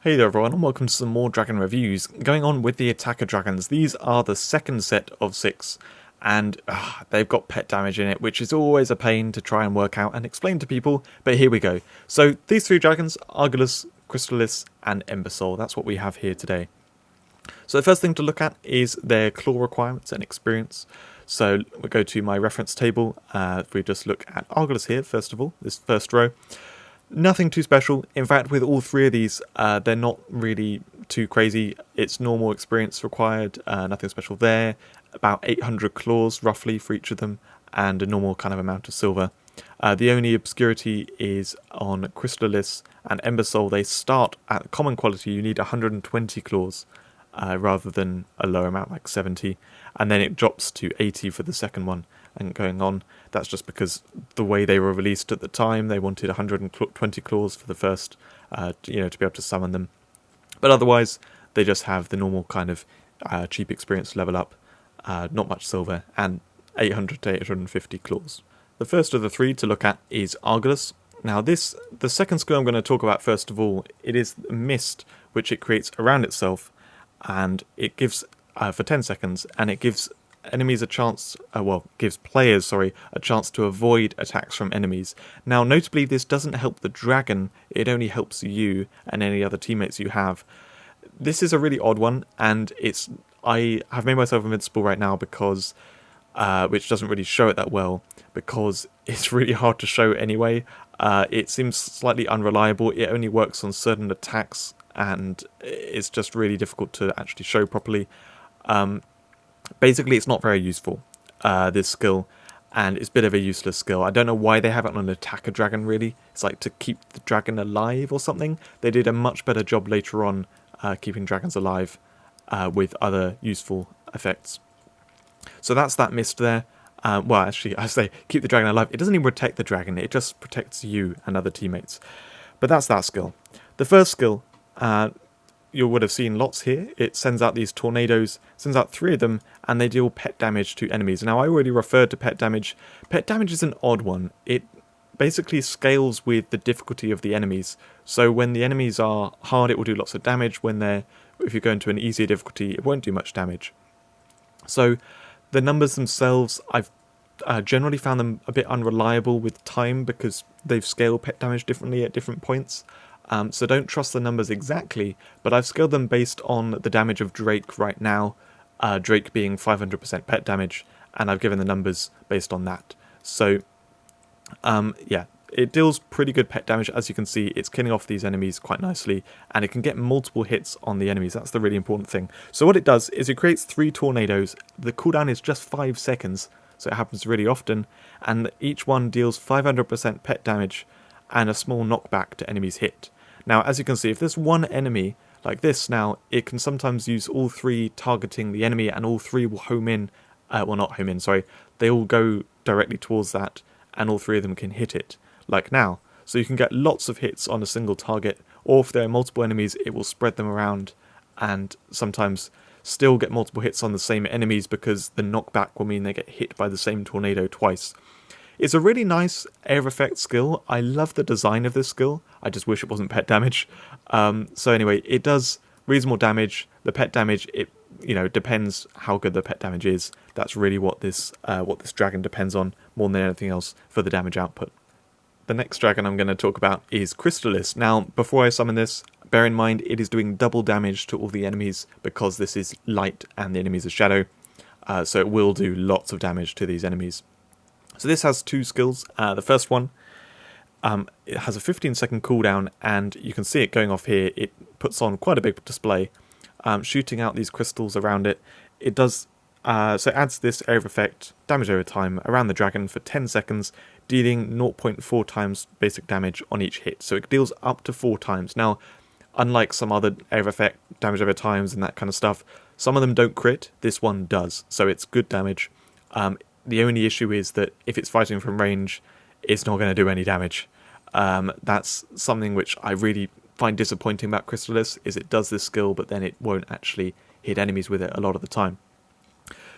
Hey there everyone and welcome to some more dragon reviews. Going on with the attacker dragons, these are the second set of 6 and they've got pet damage in it, which is always a pain to try and work out and explain to people, but here we go. So these 3 dragons, Argilous, Crystalis and Embersoul, that's what we have here today. So the first thing to look at is their claw requirements and experience. So we go to my reference table. If we just look at Argilous here, first of all, this first row. Nothing too special. In fact, with all 3 of these, they're not really too crazy. It's normal experience required, nothing special there. About 800 claws roughly for each of them, and a normal kind of amount of silver. The only obscurity is on Crystalis and Embersoul. They start at common quality, you need 120 claws rather than a lower amount like 70, and then it drops to 80 for the second one. And going on, that's just because the way they were released at the time, they wanted 120 claws for the first, to be able to summon them. But otherwise, they just have the normal kind of cheap experience level up, not much silver, and 800 to 850 claws. The first of the 3 to look at is Argilous. Now the second skill I'm going to talk about first of all, it is a mist which it creates around itself, and it gives for 10 seconds, and it gives enemies a chance, gives players, a chance to avoid attacks from enemies. Now, notably, this doesn't help the dragon, it only helps you and any other teammates you have. This is a really odd one, and I have made myself invincible right now because, which doesn't really show it that well, because it's really hard to show anyway. It seems slightly unreliable, it only works on certain attacks, and it's just really difficult to actually show properly. Basically, it's not very useful, this skill, and it's a bit of a useless skill. I don't know why they have it on an attacker dragon, really. It's like to keep the dragon alive or something. They did a much better job later on keeping dragons alive with other useful effects. So that's that mist there. Actually, I say keep the dragon alive. It doesn't even protect the dragon, it just protects you and other teammates. But that's that skill. The first skill, you would have seen lots here. It sends out these tornadoes, sends out 3 of them, and they deal pet damage to enemies. Now, I already referred to pet damage. Pet damage is an odd one. It basically scales with the difficulty of the enemies. So when the enemies are hard, it will do lots of damage. If you go into an easier difficulty, it won't do much damage. So the numbers themselves, I've generally found them a bit unreliable with time because they've scaled pet damage differently at different points. So don't trust the numbers exactly, but I've scaled them based on the damage of Drake right now, Drake being 500% pet damage, and I've given the numbers based on that. So, it deals pretty good pet damage. As you can see, it's killing off these enemies quite nicely, and it can get multiple hits on the enemies. That's the really important thing. So what it does is it creates 3 tornadoes. The cooldown is just 5 seconds, so it happens really often, and each one deals 500% pet damage and a small knockback to enemies hit. Now, as you can see, if there's one enemy like this now, it can sometimes use all 3 targeting the enemy, and all 3 will home in. They all go directly towards that, and all 3 of them can hit it, like now. So you can get lots of hits on a single target, or if there are multiple enemies, it will spread them around, and sometimes still get multiple hits on the same enemies because the knockback will mean they get hit by the same tornado twice. It's a really nice air effect skill. I love the design of this skill. I just wish it wasn't pet damage. So anyway, it does reasonable damage. The pet damage, it depends how good the pet damage is. That's really what this dragon depends on more than anything else for the damage output. The next dragon I'm going to talk about is Crystalis. Now, before I summon this, bear in mind it is doing double damage to all the enemies because this is light and the enemies are shadow. So it will do lots of damage to these enemies. So this has 2 skills. The first one, it has a 15-second cooldown, and you can see it going off here. It puts on quite a big display, shooting out these crystals around it. It does so it adds this air effect, damage over time, around the dragon for 10 seconds, dealing 0.4 times basic damage on each hit. So it deals up to 4 times. Now, unlike some other air effect, damage over times and that kind of stuff, some of them don't crit. This one does, so it's good damage. The only issue is that if it's fighting from range, it's not going to do any damage. That's something which I really find disappointing about Crystalis, is it does this skill, but then it won't actually hit enemies with it a lot of the time.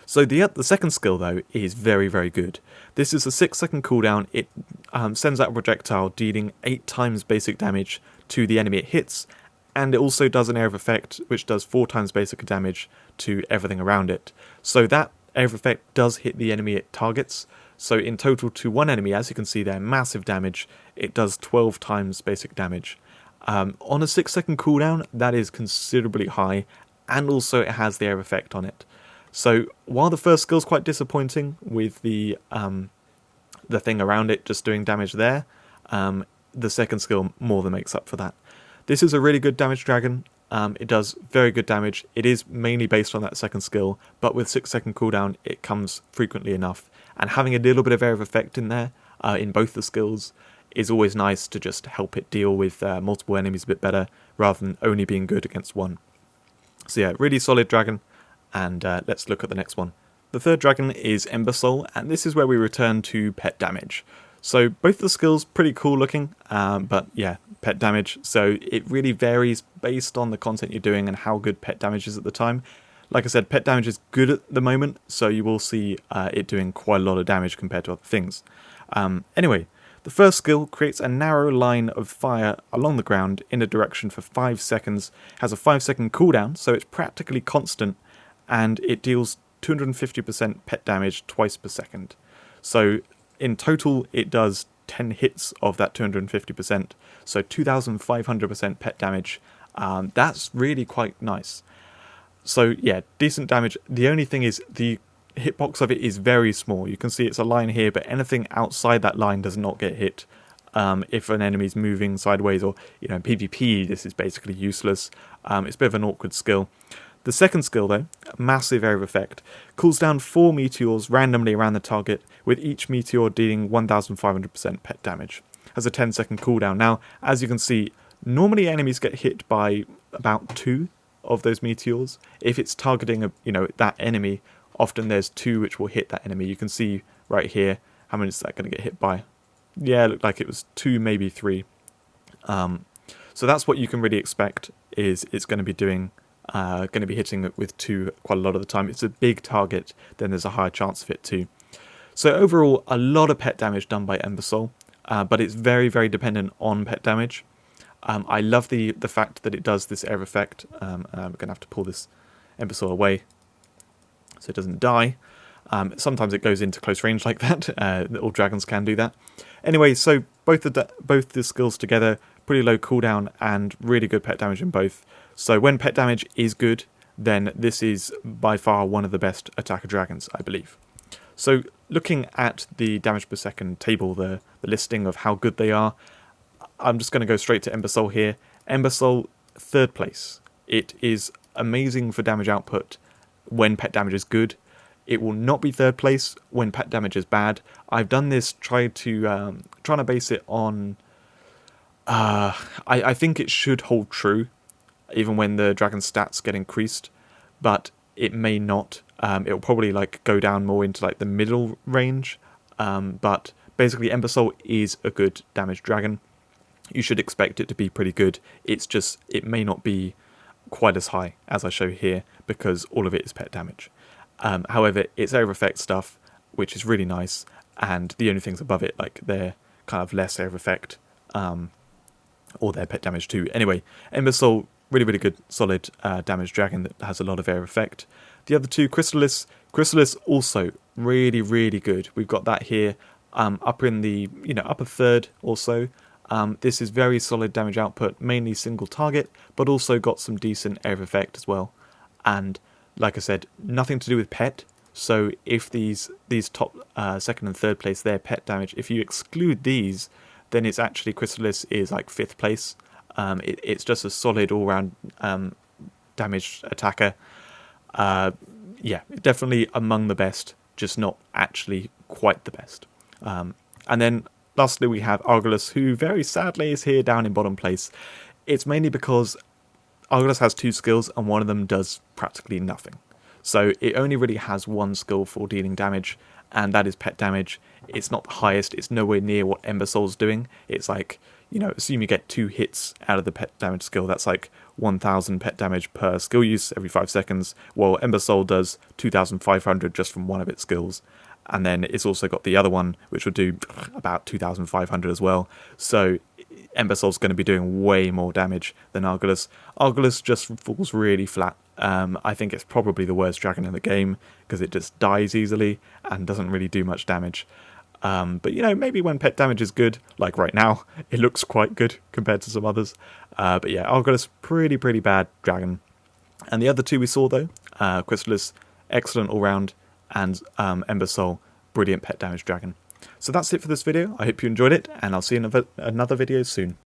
So the second skill, though, is very, very good. This is a 6-second cooldown. It sends out a projectile dealing 8 times basic damage to the enemy it hits, and it also does an area of effect which does 4 times basic damage to everything around it. So that area of effect does hit the enemy it targets. So in total to one enemy, as you can see there, massive damage, it does 12 times basic damage. On a 6-second cooldown, that is considerably high, and also it has the area of effect on it. So while the first skill is quite disappointing with the thing around it just doing damage there, the second skill more than makes up for that. This is a really good damage dragon. It does very good damage. It is mainly based on that second skill, but with 6-second cooldown it comes frequently enough, and having a little bit of area of effect in there in both the skills is always nice to just help it deal with multiple enemies a bit better rather than only being good against one. So yeah, really solid dragon, and let's look at the next one. The third dragon is Embersoul, and this is where we return to pet damage. So both the skills pretty cool looking, but yeah, pet damage. So it really varies based on the content you're doing and how good pet damage is at the time. Like I said, pet damage is good at the moment, so you will see it doing quite a lot of damage compared to other things. Anyway, the first skill creates a narrow line of fire along the ground in a direction for 5 seconds, has a 5-second cooldown, so it's practically constant, and it deals 250% pet damage twice per second. So in total, it does 10 hits of that 250%, so 2,500% pet damage. That's really quite nice. So yeah, decent damage. The only thing is the hitbox of it is very small. You can see it's a line here, but anything outside that line does not get hit. If an enemy's moving sideways, or in PvP, this is basically useless. It's a bit of an awkward skill. The second skill though, massive area of effect, cools down 4 meteors randomly around the target, with each meteor dealing 1,500% pet damage. Has a 10-second cooldown. Now, as you can see, normally enemies get hit by about 2 of those meteors. If it's targeting that enemy, often there's 2 which will hit that enemy. You can see right here how many is that going to get hit by. Yeah, it looked like it was 2, maybe 3. So that's what you can really expect. Is it's going to be doing, going to be hitting it with 2 quite a lot of the time. It's a big target, then there's a higher chance of it too. So overall, a lot of pet damage done by Embersoul, but it's very, very dependent on pet damage. I love the fact that it does this air effect. I'm going to have to pull this Embersoul away so it doesn't die. Sometimes it goes into close range like that. All dragons can do that. Anyway, so both the skills together, pretty low cooldown and really good pet damage in both. So when pet damage is good, then this is by far one of the best attacker dragons, I believe. So looking at the damage per second table, the listing of how good they are, I'm just going to go straight to Embersoul here. Embersoul, 3rd place. It is amazing for damage output when pet damage is good. It will not be 3rd place when pet damage is bad. I've done this trying to base it on... I think it should hold true, even when the dragon stats get increased, but it may not. It will probably go down more into the middle range. But basically, Embersoul is a good damage dragon. You should expect it to be pretty good. It's just, it may not be quite as high as I show here because all of it is pet damage. However, it's area effect stuff, which is really nice, and the only things above it, they're kind of less area effect, or their pet damage too. Anyway, Embersoul, really, really good, solid damage dragon that has a lot of area effect. The other two, Crystalis also really, really good. We've got that here, up in the upper third also. This is very solid damage output, mainly single target, but also got some decent area effect as well. And like I said, nothing to do with pet. So if these top 2nd and 3rd place, they're pet damage. If you exclude these, then it's actually Crystalis is 5th place. It's just a solid all-round damage attacker. Yeah, definitely among the best, just not actually quite the best. And then lastly, we have Argilous, who very sadly is here down in bottom place. It's mainly because Argilous has 2 skills and one of them does practically nothing. So it only really has 1 skill for dealing damage, and that is pet damage. It's not the highest, it's nowhere near what Embersoul's doing. It's assume you get 2 hits out of the pet damage skill, that's 1,000 pet damage per skill use every 5 seconds, while Embersoul does 2,500 just from one of its skills. And then it's also got the other one, which would do about 2,500 as well. So Embersoul's going to be doing way more damage than Argilous. Argilous just falls really flat. I think it's probably the worst dragon in the game because it just dies easily and doesn't really do much damage. But you know, maybe when pet damage is good, like right now, it looks quite good compared to some others. But yeah, Argilous, pretty bad dragon. And the other two we saw though, Crystalis, excellent all round, and Embersoul, brilliant pet damage dragon. So that's it for this video. I hope you enjoyed it, and I'll see you in another video soon.